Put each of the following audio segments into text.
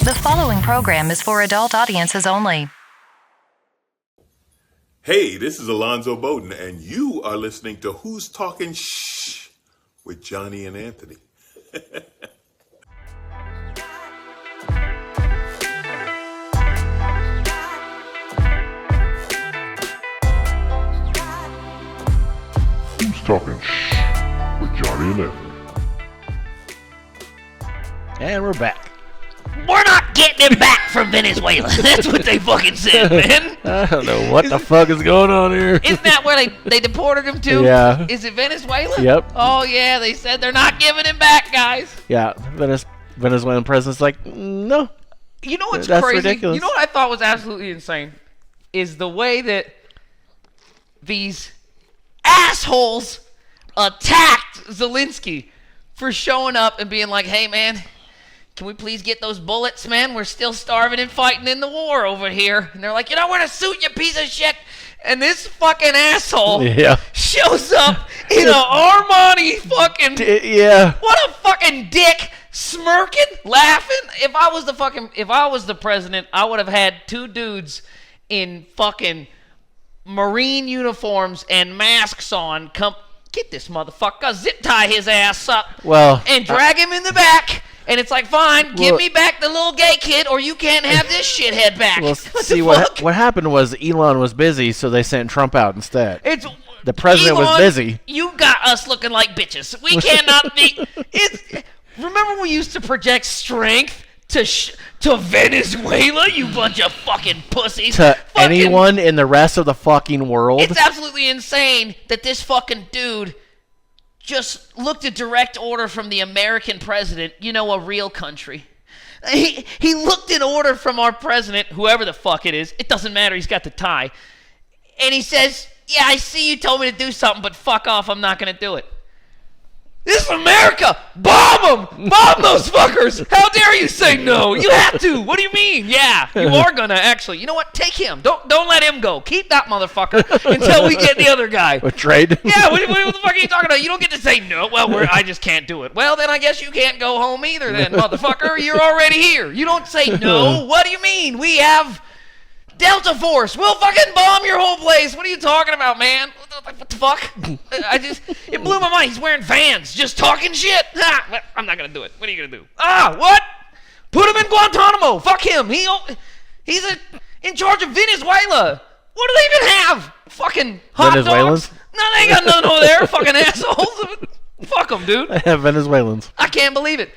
The following program is for adult audiences only. Hey, this is Alonzo Bowden, and you are listening to Who's Talking Shh with Johnny and Anthony. Who's Talking Shh with Johnny and Anthony. And we're back. We're not getting him back from Venezuela. That's what they fucking said, man. I don't know what the fuck is going on here. Isn't that where they deported him to? Yeah. Is it Venezuela? Yep. Oh, yeah, they said they're not giving him back, guys. Yeah, Venezuelan president's like, no. You know what's That's crazy? ridiculous. You know what I thought was absolutely insane? Is the way that these assholes attacked Zelensky for showing up and being like, hey, man, can we please get those bullets, man? We're still starving and fighting in the war over here. And they're like, you don't want to suit, you piece of shit. And this fucking asshole shows up in an Armani fucking... Yeah. What a fucking dick, smirking, laughing. If I was the president, I would have had two dudes in fucking Marine uniforms and masks on come get this motherfucker, zip tie his ass up, and drag him in the back. And it's like, fine, give me back the little gay kid, or you can't have this shithead back. Well, see, what happened was Elon was busy, so they sent Trump out instead. The president was busy. You got us looking like bitches. We cannot be... Remember when we used to project strength to Venezuela, you bunch of fucking pussies? To anyone in the rest of the fucking world? It's absolutely insane that this fucking dude just looked at direct order from the American president, a real country. He looked in order from our president, whoever the fuck it is. It doesn't matter. He's got the tie. And he says, yeah, I see you told me to do something, but fuck off. I'm not going to do it. This is America. Bomb them. Bomb those fuckers. How dare you say no? You have to. What do you mean? Yeah, you are going to actually. You know what? Take him. Don't let him go. Keep that motherfucker until we get the other guy. With trade? Yeah, what the fuck are you talking about? You don't get to say no. Well, I just can't do it. Well, then I guess you can't go home either then, motherfucker. You're already here. You don't say no. What do you mean? We have Delta Force. We'll fucking bomb your whole place. What are you talking about, man? What the fuck? It blew my mind. He's wearing Vans, just talking shit. I'm not going to do it. What are you going to do? What? Put him in Guantanamo. Fuck him. He's in charge of Venezuela. What do they even have? Fucking hot Venezuelans? dogs? No, they ain't got nothing over there. Fucking assholes. Fuck them, dude. They have Venezuelans. I can't believe it.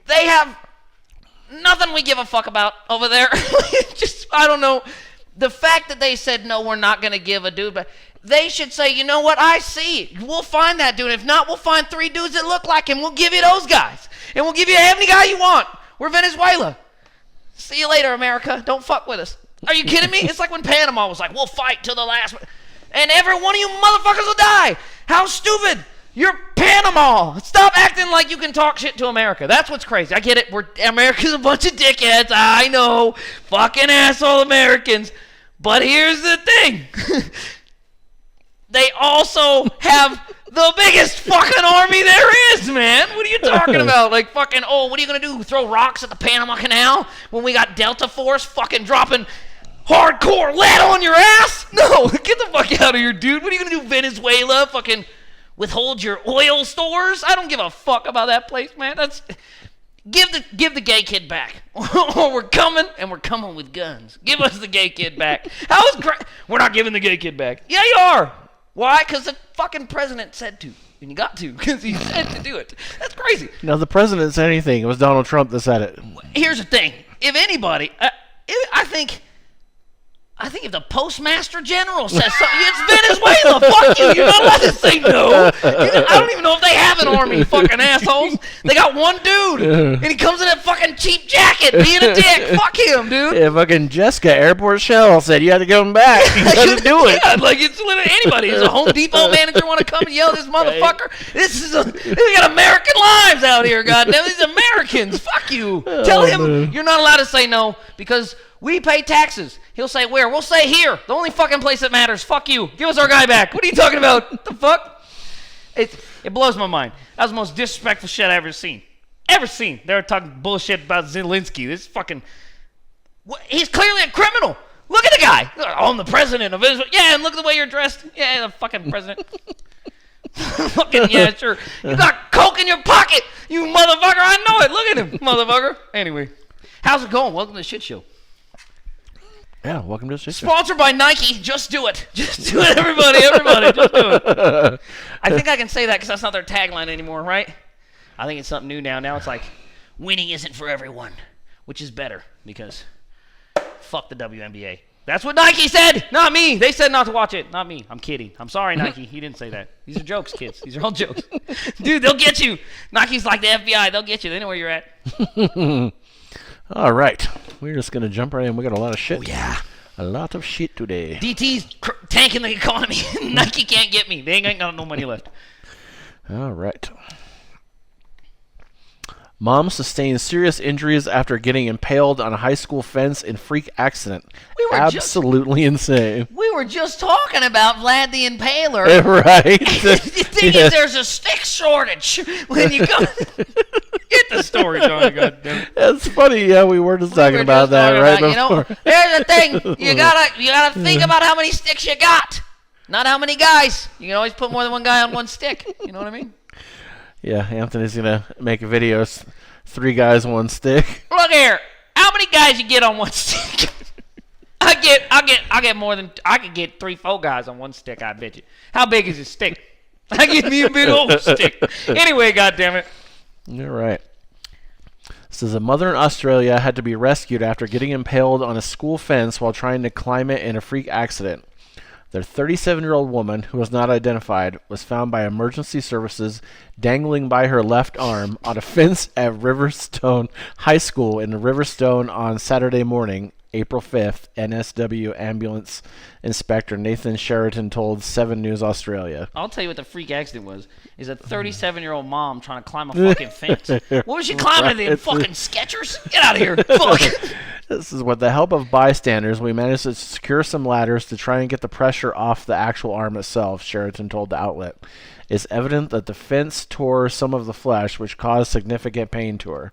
They have nothing we give a fuck about over there. I don't know. The fact that they said, no, we're not going to give a dude, but they should say, you know what, I see. We'll find that dude. If not, we'll find 3 dudes that look like him. We'll give you those guys. And we'll give you any guy you want. We're Venezuela. See you later, America. Don't fuck with us. Are you kidding me? It's like when Panama was like, we'll fight till the last one. And every one of you motherfuckers will die. How stupid. You're Panama. Stop acting like you can talk shit to America. That's what's crazy. I get it. America's a bunch of dickheads. I know. Fucking asshole Americans. But here's the thing. They also have the biggest fucking army there is, man. What are you talking about? Like fucking, what are you going to do? Throw rocks at the Panama Canal when we got Delta Force fucking dropping hardcore lead on your ass? No. Get the fuck out of here, dude. What are you going to do, Venezuela? Fucking withhold your oil stores? I don't give a fuck about that place, man. Give the gay kid back, or we're coming and we're coming with guns. Give us the gay kid back. We're not giving the gay kid back. Yeah, you are. Why? Because the fucking president said to, and you got to, because he said to do it. That's crazy. No, the president didn't say anything. It was Donald Trump that said it. Here's the thing: if anybody, I think if the postmaster general says something, it's Venezuela. Fuck you. You're not allowed to say no. I don't even know if they have an army, fucking assholes. They got one dude, and he comes in that fucking cheap jacket, being a dick. Fuck him, dude. Yeah, fucking Jessica, Airport Shell said you had to give him back. You couldn't do it. Yeah, like it's literally anybody. Does a Home Depot manager want to come and yell at this motherfucker? We got American lives out here, goddamn. These Americans. Fuck you. Tell him you're not allowed to say no because we pay taxes. He'll say where? We'll say here. The only fucking place that matters. Fuck you. Give us our guy back. What are you talking about? What the fuck? It blows my mind. That was the most disrespectful shit I've ever seen. ever seen. They were talking bullshit about Zelensky. This fucking... He's clearly a criminal. Look at the guy. Oh, I'm the president of Israel. Yeah, and look at the way you're dressed. Yeah, the fucking president. Fucking, yeah, sure. You got coke in your pocket, you motherfucker. I know it. Look at him, motherfucker. Anyway, how's it going? Welcome to the shit show. Yeah, welcome to the shit show. Sponsored by Nike. Just do it. Just do it, everybody. Everybody, just do it. I think I can say that because that's not their tagline anymore, right? I think it's something new now. Now it's like, winning isn't for everyone, which is better because fuck the WNBA. That's what Nike said, not me. They said not to watch it, not me. I'm kidding. I'm sorry, Nike. He didn't say that. These are jokes, kids. These are all jokes. Dude, they'll get you. Nike's like the FBI. They'll get you. They know where you're at. All right. We're just going to jump right in. We got a lot of shit. Oh, yeah. A lot of shit today. DT's tanking the economy. Nike can't get me. They ain't got no money left. All right. Mom sustained serious injuries after getting impaled on a high school fence in freak accident. Absolutely insane. We were just talking about Vlad the Impaler. Right. The thing is, there's a stick shortage when you go. Get the story, Johnny. Goddamn. That's funny. Yeah, we were just talking about that right before. You know, here's the thing. You gotta think about how many sticks you got, not how many guys. You can always put more than one guy on one stick. You know what I mean? Yeah, Anthony's gonna make a video. 3 guys, 1 stick. Look here. How many guys you get on one stick? I get more than I could get 3-4 guys on one stick. I bet you. How big is his stick? I give me a big old stick. Anyway, goddammit. You're right. Says a mother in Australia had to be rescued after getting impaled on a school fence while trying to climb it in a freak accident. Their 37-year-old woman, who was not identified, was found by emergency services dangling by her left arm on a fence at Riverstone High School in Riverstone on Saturday morning, April 5th, NSW ambulance inspector Nathan Sheraton told 7 News Australia. I'll tell you what the freak accident was. Is a 37-year-old mom trying to climb a fucking fence. What was she climbing? Right. In fucking Skechers? Get out of here. Fuck. This is with the help of bystanders, we managed to secure some ladders to try and get the pressure off the actual arm itself, Sheraton told the outlet. It's evident that the fence tore some of the flesh, which caused significant pain to her.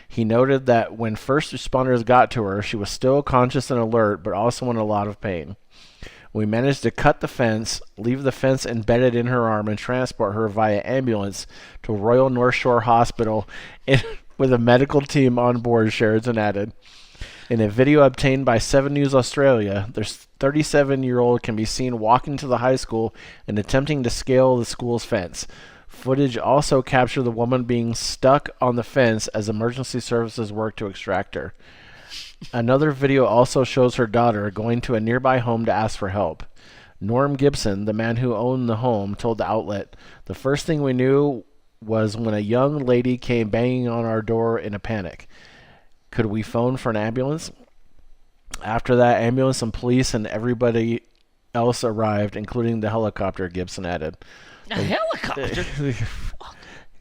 He noted that when first responders got to her, she was still conscious and alert, but also in a lot of pain. We managed to cut the fence, leave the fence embedded in her arm, and transport her via ambulance to Royal North Shore Hospital with a medical team on board, Sheraton added. In a video obtained by 7 News Australia, the 37-year-old can be seen walking to the high school and attempting to scale the school's fence. Footage also captured the woman being stuck on the fence as emergency services worked to extract her. Another video also shows her daughter going to a nearby home to ask for help. Norm Gibson, the man who owned the home, told the outlet, "The first thing we knew was when a young lady came banging on our door in a panic. Could we phone for an ambulance? After that, ambulance and police and everybody else arrived, including the helicopter," Gibson added. A helicopter?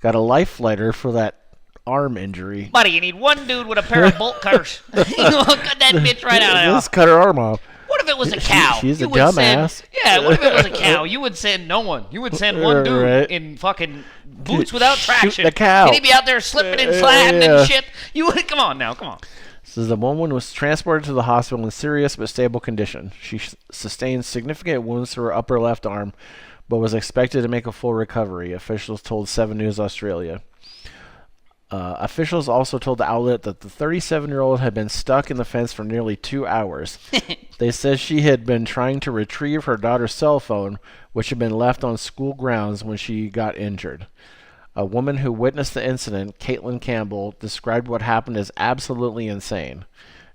Got a life flighter for that arm injury. Buddy, you need one dude with a pair of bolt cutters. Cut that bitch right out of there. Let's cut her arm off. What if it was a cow? She's a dumbass. What if it was a cow? You would send no one. You would send one dude in fucking boots without traction. Shoot the cow. And he'd be out there slipping and sliding and shit. You would come on now, come on. Says the woman was transported to the hospital in serious but stable condition. She sustained significant wounds to her upper left arm, but was expected to make a full recovery, officials told 7 News Australia. Officials also told the outlet that the 37-year-old had been stuck in the fence for nearly 2 hours. They said she had been trying to retrieve her daughter's cell phone, which had been left on school grounds when she got injured. A woman who witnessed the incident, Caitlin Campbell, described what happened as absolutely insane.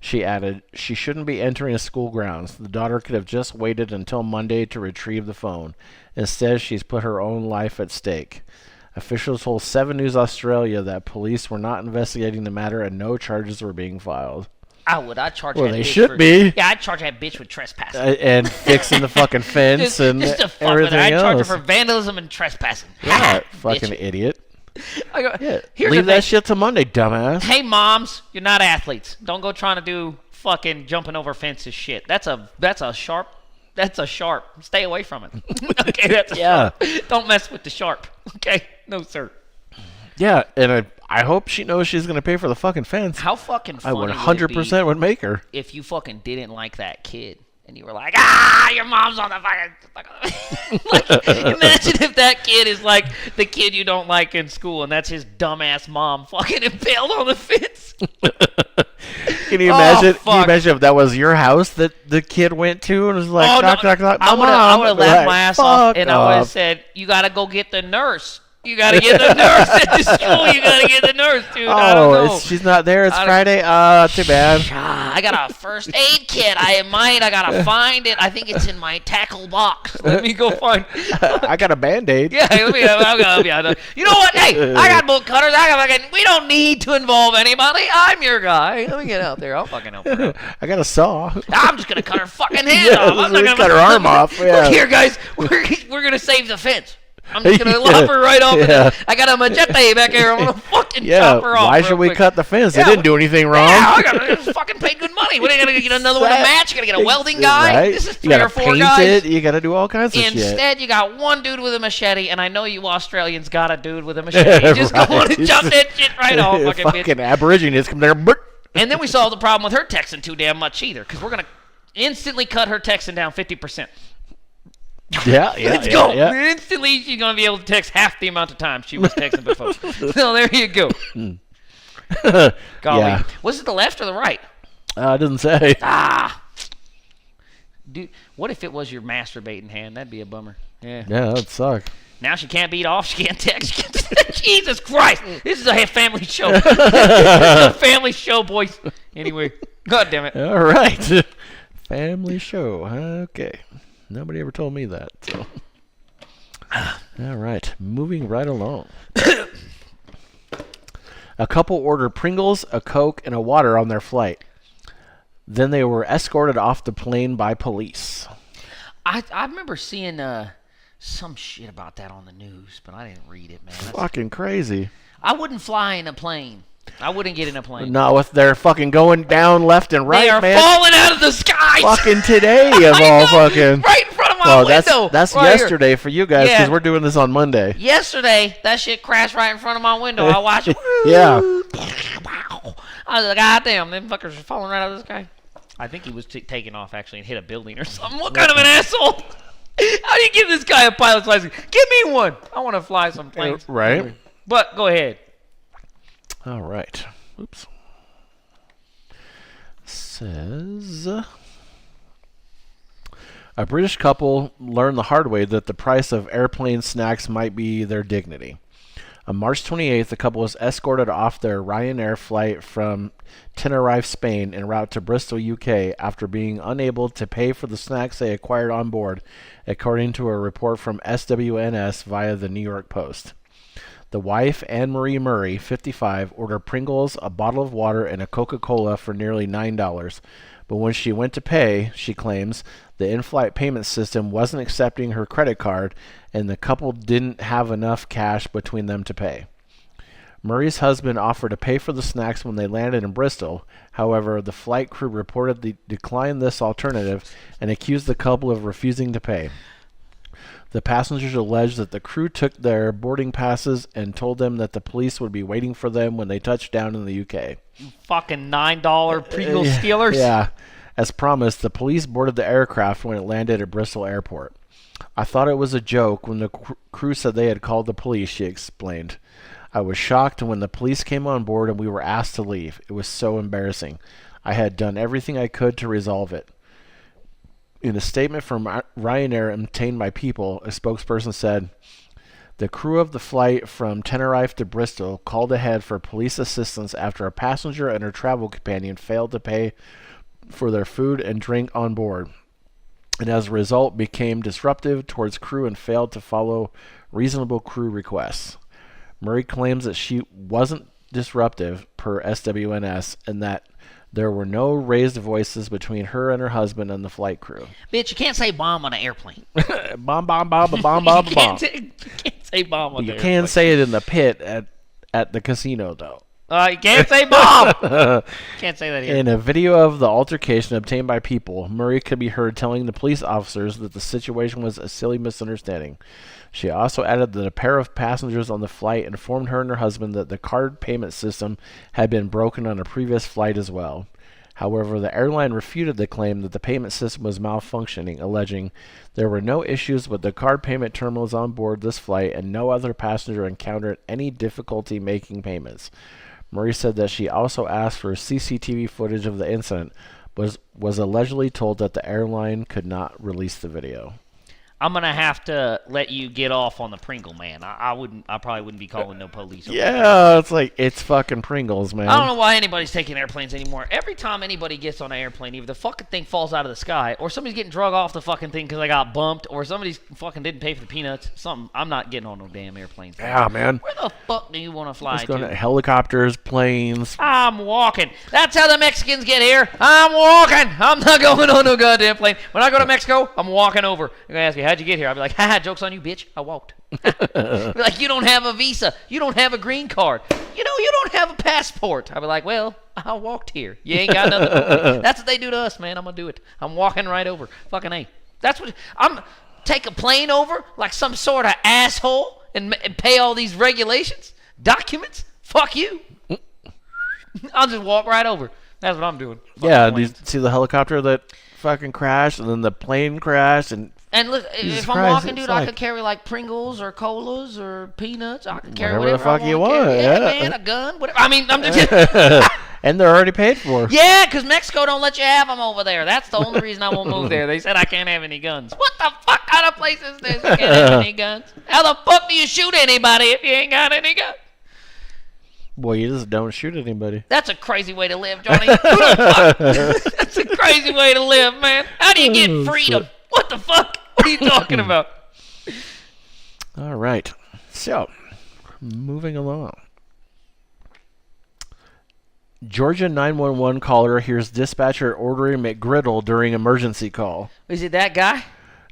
She added, "She shouldn't be entering the school grounds. The daughter could have just waited until Monday to retrieve the phone. Instead, she's put her own life at stake." Officials told 7 News Australia that police were not investigating the matter and no charges were being filed. I'd charge that bitch. Well, they should be. Yeah, I'd charge that bitch with trespassing. And fixing the fucking fence and just to fuck everything with her. else. I'd charge her for vandalism and trespassing. Yeah, fucking idiot. Here's leave that shit to Monday, dumbass. Hey, moms, you're not athletes. Don't go trying to do fucking jumping over fences shit. That's a sharp. Stay away from it. Okay, that's a sharp. Don't mess with the sharp. Okay, no sir. Yeah, and I hope she knows she's going to pay for the fucking fence. How fucking I funny 100% would make her. if you fucking didn't like that kid and you were like, your mom's on the fucking like, imagine if that kid is like the kid you don't like in school and that's his dumbass mom fucking impaled on the fence. Can you imagine? fuck. Can you imagine if that was your house that the kid went to and was like, knock, knock, knock, I mom? would have laughed my ass off and I would have off. said, you gotta go get the nurse. You gotta get the nurse at the school. You gotta get the nurse, dude. I don't know. She's not there. It's Friday. Too bad. I got a first aid kit. I gotta find it. I think it's in my tackle box. Let me go find it. I got a Band-Aid. Yeah, you know what? Hey, I got bolt cutters. We don't need to involve anybody. I'm your guy. Let me get out there. I'll fucking help her out. I got a saw. I'm just gonna cut her fucking hand off. I'm not gonna cut her arm off. Yeah. Look here, guys. We're gonna save the fence. I'm just gonna lop her right off. Yeah. I got a machete back here. I'm gonna fucking chop her off. Why real should we quick. cut the fence? Yeah, They didn't do anything wrong. Yeah, I gotta fucking pay good money. What are you gonna get another one to match? You gotta get a welding guy. Right? This is You 3 or gotta 4 paint guys. it. You gotta do all kinds of shit. Instead, you got one dude with a machete, and I know you Australians got a dude with a machete. You just go on and chop that shit right off, fucking bitch. Fucking Aborigines come there. And then we solved the problem with her texting too damn much either, because we're gonna instantly cut her texting down 50%. Yeah, Let's go. Instantly, she's going to be able to text half the amount of time she was texting before. So there you go. Golly. Yeah. Was it the left or the right? I didn't say. Dude, what if it was your masturbating hand? That'd be a bummer. Yeah. Yeah, that'd suck. Now she can't beat off. She can't text. Jesus Christ. This is a family show. This is a family show, boys. Anyway. God damn it. All right. Family show. Okay. Nobody ever told me that. So. All right. Moving right along. A couple ordered Pringles, a Coke, and a water on their flight. Then they were escorted off the plane by police. I remember seeing some shit about that on the news, but I didn't read it, man. Fucking crazy. I wouldn't fly in a plane. I wouldn't get in a plane. Not with their fucking going down left and right, They are man. falling out of the sky. Fucking today of I all know, fucking. right in front of my window. That's right yesterday for you guys because Yeah. we're doing this on Monday. Here. Yesterday, that shit crashed right in front of my window. I watched it. Yeah. I was like, God damn, them fuckers are falling right out of the sky. I think he was taking off actually and hit a building or something. What kind of an asshole? How do you give this guy a pilot's license? Give me one. I want to fly some planes. Right. But go ahead. All right. Oops. Says a British couple learned the hard way that the price of airplane snacks might be their dignity. On March 28th, the couple was escorted off their Ryanair flight from Tenerife, Spain, en route to Bristol, UK, after being unable to pay for the snacks they acquired on board, according to a report from SWNS via the New York Post. The wife, Anne-Marie Murray, 55, ordered Pringles, a bottle of water, and a Coca-Cola for nearly $9. But when she went to pay, she claims, the in-flight payment system wasn't accepting her credit card, and the couple didn't have enough cash between them to pay. Murray's husband offered to pay for the snacks when they landed in Bristol. However, the flight crew reportedly declined this alternative and accused the couple of refusing to pay. The passengers alleged that the crew took their boarding passes and told them that the police would be waiting for them when they touched down in the UK. Fucking $9 Pringles stealers. Yeah. As promised, the police boarded the aircraft when it landed at Bristol Airport. I thought it was a joke when the crew said they had called the police, she explained. I was shocked when the police came on board and we were asked to leave. It was so embarrassing. I had done everything I could to resolve it. In a statement from Ryanair obtained by People, a spokesperson said, the crew of the flight from Tenerife to Bristol called ahead for police assistance after a passenger and her travel companion failed to pay for their food and drink on board, and as a result became disruptive towards crew and failed to follow reasonable crew requests. Murray claims that she wasn't disruptive, per SWNS, and that there were no raised voices between her and her husband and the flight crew. Bitch, you can't say bomb on an airplane. Bomb, bomb, bomb, bomb, bomb, You bomb. can't say bomb on You the can airplane. say it in the pit at the casino, though. You can't say Bob. Can't say that here. In a video of the altercation obtained by People, Murray could be heard telling the police officers that the situation was a silly misunderstanding. She also added that a pair of passengers on the flight informed her and her husband that the card payment system had been broken on a previous flight as well. However, the airline refuted the claim that the payment system was malfunctioning, alleging there were no issues with the card payment terminals on board this flight and no other passenger encountered any difficulty making payments. Murray said that she also asked for CCTV footage of the incident, but was allegedly told that the airline could not release the video. I'm gonna have to let you get off on the Pringle man. I probably wouldn't be calling no police. Yeah, it's like it's fucking Pringles, man. I don't know why anybody's taking airplanes anymore. Every time anybody gets on an airplane, either the fucking thing falls out of the sky, or somebody's getting drug off the fucking thing because they got bumped, or somebody's fucking didn't pay for the peanuts. Something. I'm not getting on no damn airplanes. Yeah, man. Where the fuck do you want to fly Let's go to? to helicopters, planes. I'm walking. That's how the Mexicans get here. I'm walking. I'm not going on no goddamn plane. When I go to Mexico, I'm walking over. They're going to ask me, how'd you get here? I'll be like, haha, joke's on you, bitch. I walked. Be like, you don't have a visa. You don't have a green card. You don't have a passport. I'll be like, well, I walked here. You ain't got nothing to do. That's what they do to us, man. I'm going to do it. I'm walking right over. Fucking A. That's what I'm take a plane over like some sort of asshole and pay all these regulations, documents. Fuck you. I'll just walk right over. That's what I'm doing. Yeah, do you see the helicopter that fucking crashed and then the plane crashed and look, if I'm walking, dude, I could carry like Pringles or colas or peanuts. I could carry whatever the fuck you want. Yeah, man, a gun, whatever. I mean, I'm just. And they're already paid for. Yeah, because Mexico don't let you have them over there. That's the only reason I won't move there. They said I can't have any guns. What the fuck kind of place is this? You can't have any guns. How the fuck do you shoot anybody if you ain't got any guns? Boy, you just don't shoot anybody. That's a crazy way to live, Johnny. Who the fuck? That's a crazy way to live, man. How do you get freedom? What the fuck? What are you talking about? All right. So, moving along. Georgia 911 caller hears dispatcher ordering McGriddle during emergency call. Is it that guy?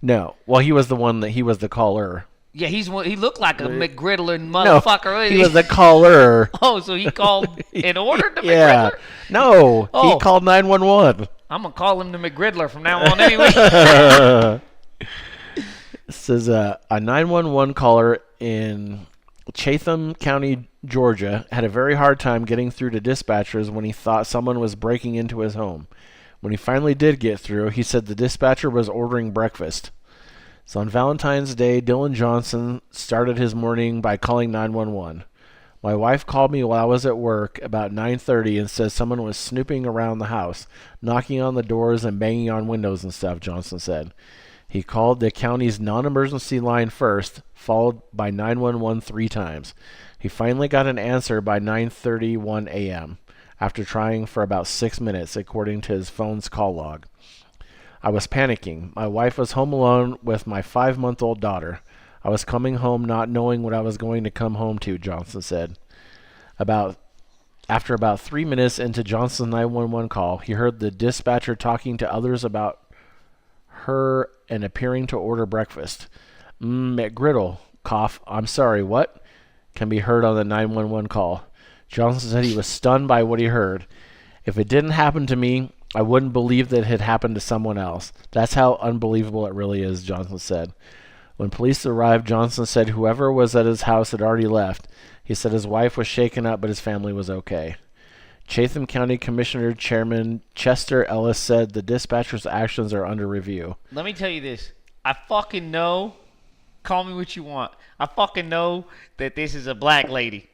No. Well, he was the caller. Yeah, he looked like a McGriddler motherfucker. No, he was the caller. Oh, so he called and ordered the Yeah. McGriddler? No, Oh. he called 911. I'm going to call him the McGriddler from now on anyway. This is a 911 caller in Chatham County, Georgia, had a very hard time getting through to dispatchers when he thought someone was breaking into his home. When he finally did get through, he said the dispatcher was ordering breakfast. So on Valentine's Day, Dylan Johnson started his morning by calling 911. My wife called me while I was at work about 9:30 and said someone was snooping around the house, knocking on the doors and banging on windows and stuff, Johnson said. He called the county's non-emergency line first, followed by 911 3 times. He finally got an answer by 9:31 a.m. after trying for about 6 minutes, according to his phone's call log. I was panicking. My wife was home alone with my 5-month-old daughter. I was coming home not knowing what I was going to come home to, Johnson said. After about 3 minutes into Johnson's 911 call, he heard the dispatcher talking to others about her and appearing to order breakfast. McGriddle, cough, I'm sorry, what? Can be heard on the 911 call. Johnson said he was stunned by what he heard. If it didn't happen to me, I wouldn't believe that it had happened to someone else. That's how unbelievable it really is, Johnson said. When police arrived, Johnson said whoever was at his house had already left. He said his wife was shaken up, but his family was okay. Chatham County Commissioner Chairman Chester Ellis said the dispatcher's actions are under review. Let me tell you this. I fucking know, call me what you want, I fucking know that this is a black lady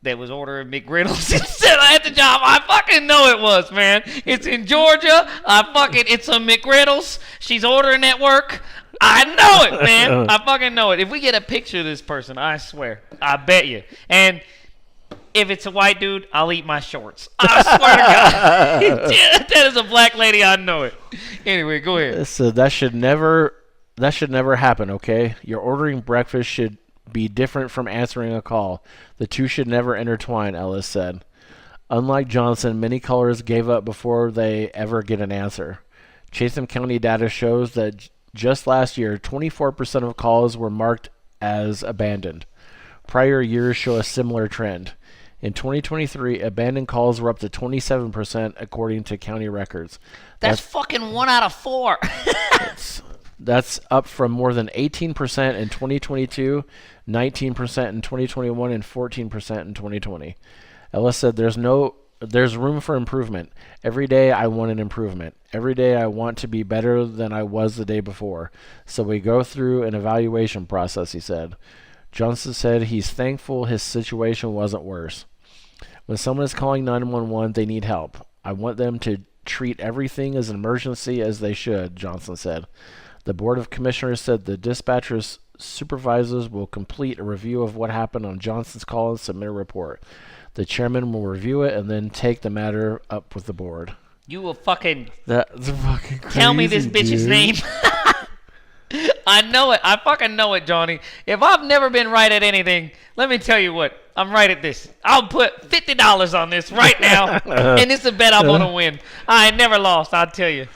that was ordering McGriddles instead at the job. I fucking know it was, man. It's in Georgia. It's a McGriddles. She's ordering at work. I know it, man. I fucking know it. If we get a picture of this person, I swear, I bet you. And if it's a white dude, I'll eat my shorts. I swear to God. That is a black lady. I know it. Anyway, go ahead. So that should never happen, okay? Your ordering breakfast should be different from answering a call. The two should never intertwine, Ellis said. Unlike Johnson, many callers gave up before they ever get an answer. Chatham County data shows that just last year, 24% of calls were marked as abandoned. Prior years show a similar trend. In 2023, abandoned calls were up to 27%, according to county records. That's fucking 1 out of 4. That's up from more than 18% in 2022, 19% in 2021, and 14% in 2020. Ellis said, there's room for improvement. Every day I want an improvement. Every day I want to be better than I was the day before. So we go through an evaluation process, he said. Johnson said he's thankful his situation wasn't worse. When someone is calling 911, they need help. I want them to treat everything as an emergency as they should, Johnson said. The Board of Commissioners said the dispatcher's supervisors will complete a review of what happened on Johnson's call and submit a report. The chairman will review it and then take the matter up with the board. You will fucking... That's fucking crazy, tell me this bitch's dude. name. I know it. I fucking know it, Johnny. If I've never been right at anything, let me tell you what. I'm right at this. I'll put $50 on this right now, and it's a bet I'm going to win. I ain't never lost, I'll tell you.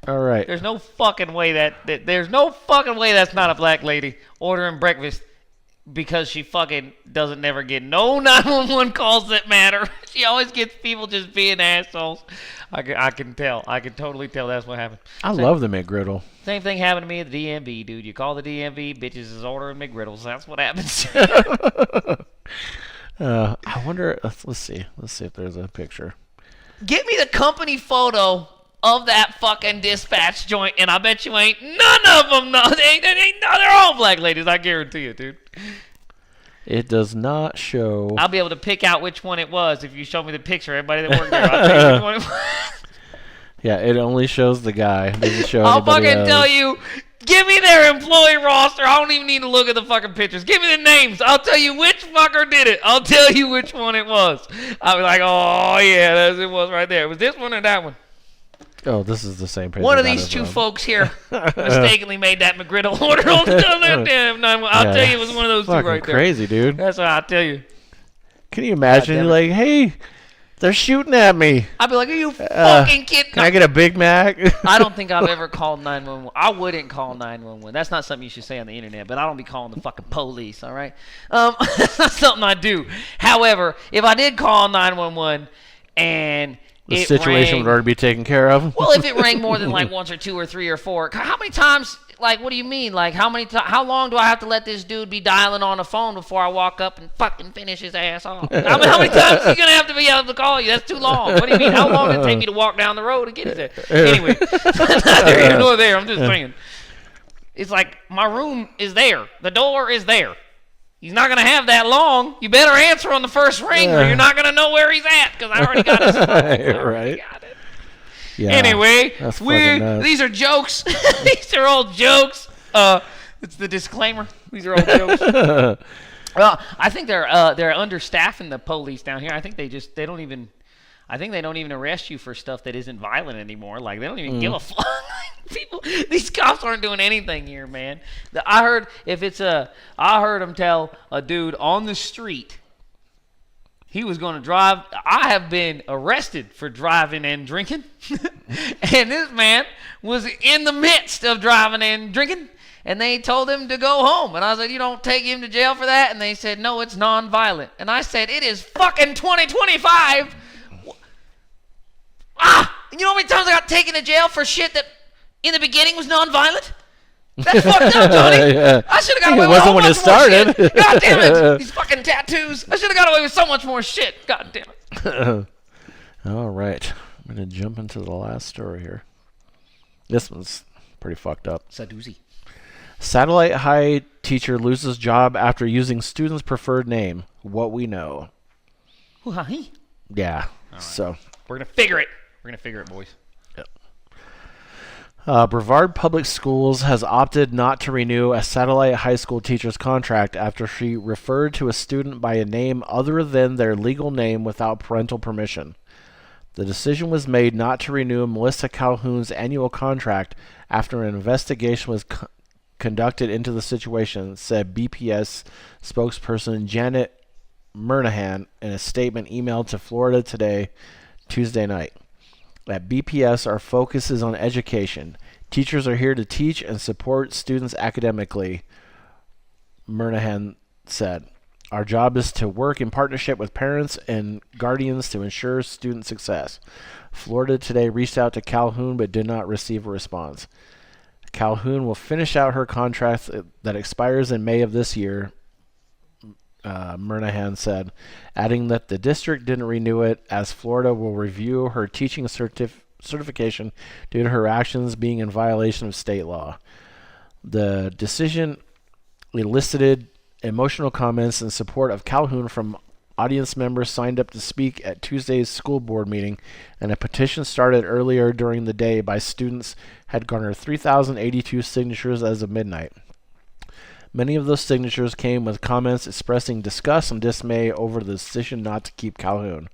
All right. There's no fucking way there's no fucking way that's not a black lady ordering breakfast because she fucking doesn't never get no 911 calls that matter. She always gets people just being assholes. I can tell. I can totally tell that's what happened. I love the McGriddle. Same thing happened to me at the DMV, dude. You call the DMV, bitches is ordering McGriddles. That's what happens. I wonder. Let's see. Let's see if there's a picture. Get me the company photo of that fucking dispatch joint, and I bet you ain't none of them. No, they're all black ladies. I guarantee you, dude. It does not show. I'll be able to pick out which one it was if you show me the picture. Everybody that worked there, I'll tell you which one it was. Yeah, it only shows the guy. It doesn't show I'll anybody fucking else. tell you. Give me their employee roster. I don't even need to look at the fucking pictures. Give me the names. I'll tell you which fucker did it. I'll tell you which one it was. I'll be like, oh, yeah, it was right there. Was this one or that one? Oh, this is the same page. One I of got these it two from. folks here mistakenly made that McGriddle order on the damn 911. I'll tell you it was one of those two Fucking right there. crazy, dude. That's what I'll tell you. Can you imagine? God You're damn like, hey, they're shooting at me. I'd be like, are you fucking kidding? Can I get a Big Mac? I don't think I've ever called 911. I wouldn't call 911. That's not something you should say on the internet, but I don't be calling the fucking police, all right? That's not something I do. However, if I did call 911 and The it situation rang, would already be taken care of. well, if it rang more than like once or two or three or four, how many times, like, what do you mean? Like, how long do I have to let this dude be dialing on the phone before I walk up and fucking finish his ass off? How many times is he going to have to be able to call you? That's too long. What do you mean? How long did it take me to walk down the road to get it there? Anyway, neither here nor there. I'm just saying. It's like, my room is there. The door is there. He's not going to have that long. You better answer on the first ring or you're not going to know where he's at because I already got his phone. Right. Got it. Yeah, Anyway, that's fucking nuts. these are jokes. These are all jokes. It's the disclaimer. These are all jokes. Well, I think they're understaffing the police down here. I think they don't even arrest you for stuff that isn't violent anymore. Like, they don't even give a fuck. These cops aren't doing anything here, man. I heard him tell a dude on the street he was going to drive. I have been arrested for driving and drinking. And this man was in the midst of driving and drinking. And they told him to go home. And I said, you don't take him to jail for that? And they said, no, it's nonviolent. And I said, it is fucking 2025. You know how many times I got taken to jail for shit that in the beginning was nonviolent? That's fucked up, Johnny. Yeah. I should have got away It with a wasn't whole when it bunch more started. shit. God damn it. These fucking tattoos. I should have got away with so much more shit. God damn it. All right. I'm going to jump into the last story here. This one's pretty fucked up. Sadoozy. Satellite High teacher loses job after using student's preferred name. What we know. Hoo-ha-hee. Yeah. So. We're going to figure it. We're going to figure it, boys. Brevard Public Schools has opted not to renew a Satellite High School teacher's contract after she referred to a student by a name other than their legal name without parental permission. The decision was made not to renew Melissa Calhoun's annual contract after an investigation was conducted into the situation, said BPS spokesperson Janet Murnahan in a statement emailed to Florida Today Tuesday night. At BPS, our focus is on education. Teachers are here to teach and support students academically, Murnahan said. Our job is to work in partnership with parents and guardians to ensure student success. Florida Today reached out to Calhoun but did not receive a response. Calhoun will finish out her contract that expires in May of this year, Murnahan said, adding that the district didn't renew it as Florida will review her teaching certification due to her actions being in violation of state law. The decision elicited emotional comments in support of Calhoun from audience members signed up to speak at Tuesday's school board meeting, and a petition started earlier during the day by students had garnered 3,082 signatures as of midnight. Many of those signatures came with comments expressing disgust and dismay over the decision not to keep Calhoun.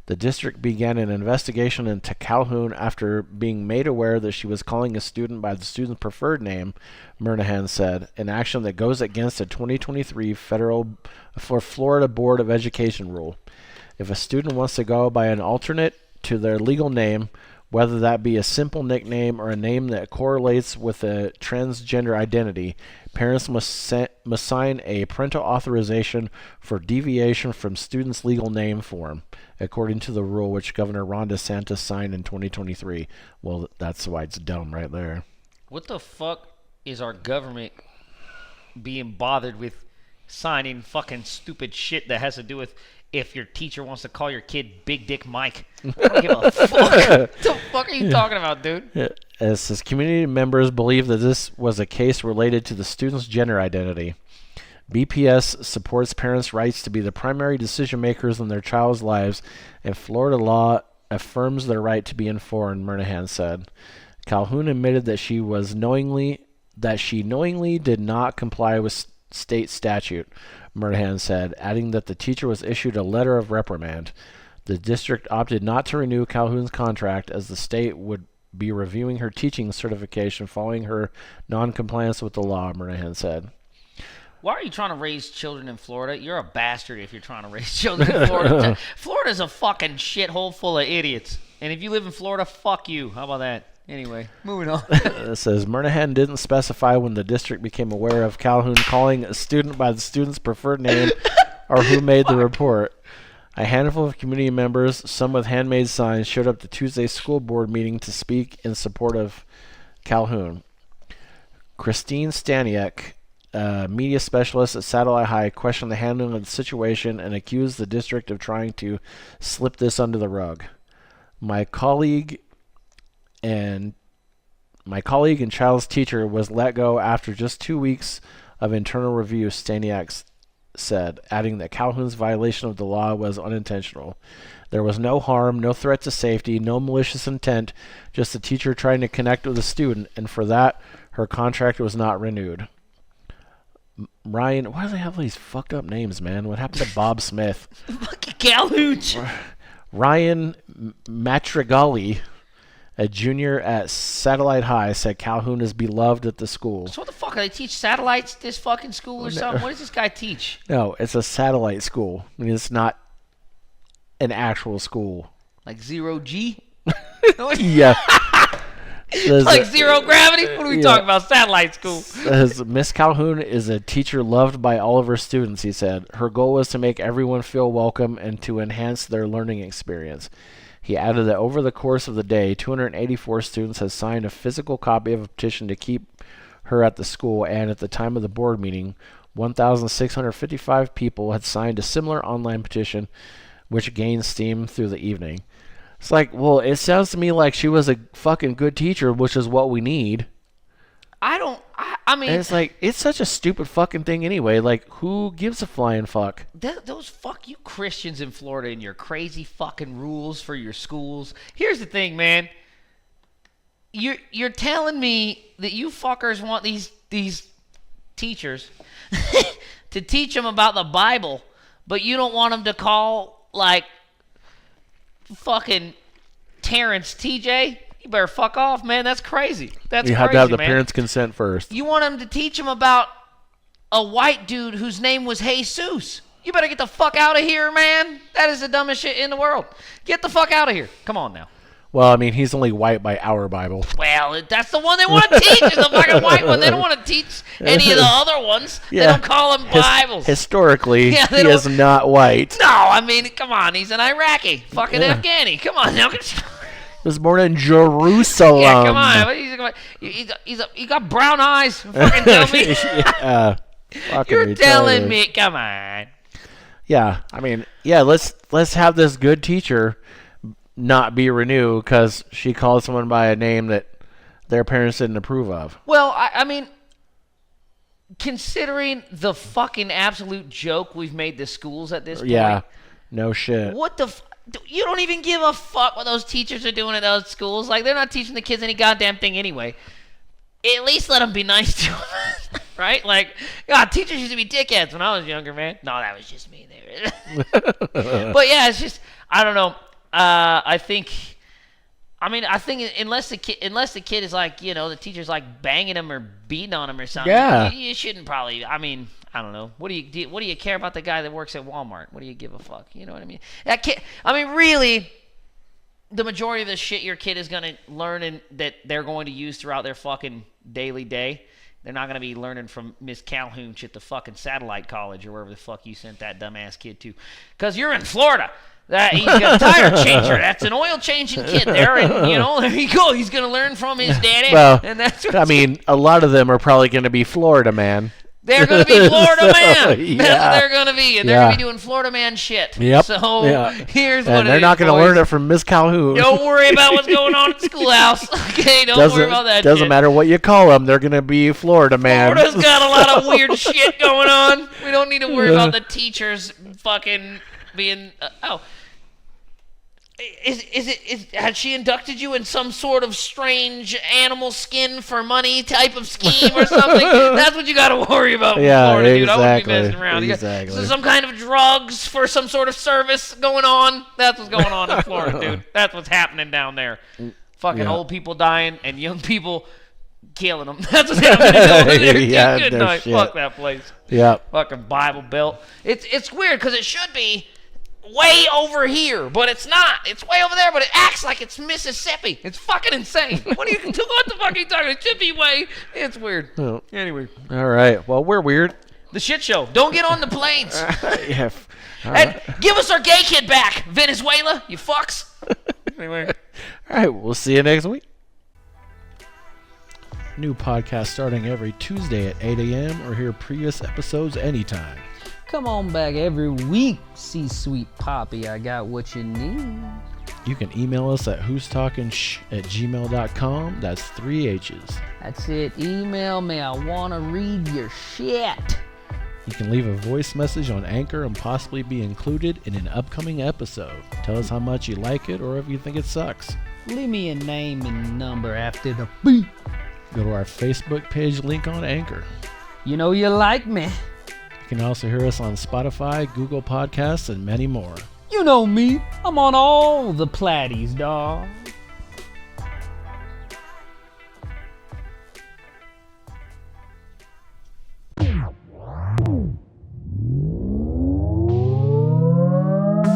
The district began an investigation into Calhoun after being made aware that she was calling a student by the student's preferred name, Murnahan said, an action that goes against a 2023 Florida Board of Education rule. If a student wants to go by an alternate to their legal name, whether that be a simple nickname or a name that correlates with a transgender identity, parents must sign a parental authorization for deviation from student's legal name form, according to the rule which Governor Ron DeSantis signed in 2023. Well, that's why it's dumb right there. What the fuck is our government being bothered with signing fucking stupid shit that has to do with if your teacher wants to call your kid Big Dick Mike? I don't give a fuck. What the fuck are you talking about, dude? It says community members believe that this was a case related to the student's gender identity. BPS supports parents' rights to be the primary decision makers in their child's lives, and Florida law affirms their right to be informed, Murnahan said. Calhoun admitted that she knowingly did not comply with state statute, Murnahan said, adding that the teacher was issued a letter of reprimand. The district opted not to renew Calhoun's contract as the state would be reviewing her teaching certification following her non-compliance with the law, Murnahan said. Why are you trying to raise children in Florida? You're a bastard if you're trying to raise children in Florida. Florida's a fucking shithole full of idiots. And if you live in Florida, fuck you. How about that? Anyway, moving on. It says Murnahan didn't specify when the district became aware of Calhoun calling a student by the student's preferred name or who made the report. A handful of community members, some with handmade signs, showed up to Tuesday's school board meeting to speak in support of Calhoun. Christine Staniak, media specialist at Satellite High, questioned the handling of the situation and accused the district of trying to slip this under the rug. My colleague and child's teacher was let go after just 2 weeks of internal review, Staniak said, adding that Calhoun's violation of the law was unintentional. There was no harm, no threat to safety, no malicious intent, just a teacher trying to connect with a student, and for that, her contract was not renewed. Ryan, why do they have these fucked up names, man? What happened to Bob Smith? Fucking Calhoun. Ryan Matrigali, a junior at Satellite High, said Calhoun is beloved at the school. So what the fuck? They teach satellites at this fucking school or something? What does this guy teach? No, it's a satellite school. I mean, it's not an actual school. Like 0G? Yeah. Like zero gravity? What are we talking about? Satellite school. Miss Calhoun is a teacher loved by all of her students, he said. Her goal was to make everyone feel welcome and to enhance their learning experience. He added that over the course of the day, 284 students had signed a physical copy of a petition to keep her at the school, and at the time of the board meeting, 1,655 people had signed a similar online petition, which gained steam through the evening. It's like, well, it sounds to me like she was a fucking good teacher, which is what we need. I mean... And it's like, it's such a stupid fucking thing anyway. Like, who gives a flying fuck? Those fuck you Christians in Florida and your crazy fucking rules for your schools. Here's the thing, man. You're telling me that you fuckers want these teachers to teach them about the Bible, but you don't want them to call, like, fucking Terrence TJ? You better fuck off, man. That's crazy. That's you crazy, have to have the man. parents' consent first. You want them to teach them about a white dude whose name was Jesus. You better get the fuck out of here, man. That is the dumbest shit in the world. Get the fuck out of here. Come on now. Well, I mean, he's only white by our Bible. Well, that's the one they want to teach. Is the fucking white one. They don't want to teach any of the other ones. Yeah. They don't call them Bibles. Historically, Yeah, he is not white. No, I mean, come on. He's an Iraqi. Fucking Afghani. Come on now. He was born in Jerusalem. Yeah, come on. He got brown eyes. Fucking tell me. You're telling me. Come on. Yeah, I mean, yeah. Let's have this good teacher not be renewed because she called someone by a name that their parents didn't approve of. Well, I mean, considering the fucking absolute joke we've made the schools at this point. Yeah, no shit. What the you don't even give a fuck what those teachers are doing at those schools. Like, they're not teaching the kids any goddamn thing anyway. At least let them be nice to them, right? Like, God, teachers used to be dickheads when I was younger, man. No, that was just me there. But yeah, it's just, I don't know. I think unless the kid is like, the teacher's like banging him or beating on him or something, yeah, you shouldn't probably. I mean, I don't know. What do you care about the guy that works at Walmart? What do you give a fuck? You know what I mean? That kid. I mean, really, the majority of the shit your kid is gonna learn and that they're going to use throughout their fucking daily day. They're not gonna be learning from Miss Calhoun at the fucking satellite college or wherever the fuck you sent that dumbass kid to, because you're in Florida. That he's got a tire changer. That's an oil changing kid there, and there you go. He's gonna learn from his daddy. Well, and that's I mean, a lot of them are probably gonna be Florida man. They're gonna be Florida man. Yeah. That's what they're gonna be, and they're gonna be doing Florida man shit. Yep. So here's what and they're not gonna learn it from Miss Calhoun. Don't worry about what's going on at the schoolhouse. Okay, don't worry about that. Doesn't matter what you call them. They're gonna be Florida man. Florida's got a lot of weird shit going on. We don't need to worry about the teachers fucking being. Had she inducted you in some sort of strange animal skin for money type of scheme or something? That's what you got to worry about in Florida, dude. I wouldn't be messing around. Exactly. So some kind of drugs for some sort of service going on. That's what's going on in Florida, dude. That's what's happening down there. Fucking old people dying and young people killing them. That's what's happening down there. Yeah, Good night. shit. Fuck that place. Yeah. Fucking Bible Belt. It's weird because it should be way over here, but it's not. It's way over there, but it acts like it's Mississippi. It's fucking insane. What the fuck are you talking? It should be way. It's weird. Oh. Anyway. All right. Well, we're weird. The shit show. Don't get on the planes. Yeah. And give us our gay kid back, Venezuela. You fucks. Anyway. All right. We'll see you next week. New podcast starting every Tuesday at 8 a.m. or hear previous episodes anytime. Come on back every week, C-Sweet Poppy. I got what you need. You can email us at who'stalkingshh@gmail.com. That's 3 H's. That's it. Email me. I want to read your shit. You can leave a voice message on Anchor and possibly be included in an upcoming episode. Tell us how much you like it or if you think it sucks. Leave me a name and number after the beep. Go to our Facebook page link on Anchor. You know you like me. You can also hear us on Spotify, Google Podcasts, and many more. You know me. I'm on all the platties, dawg.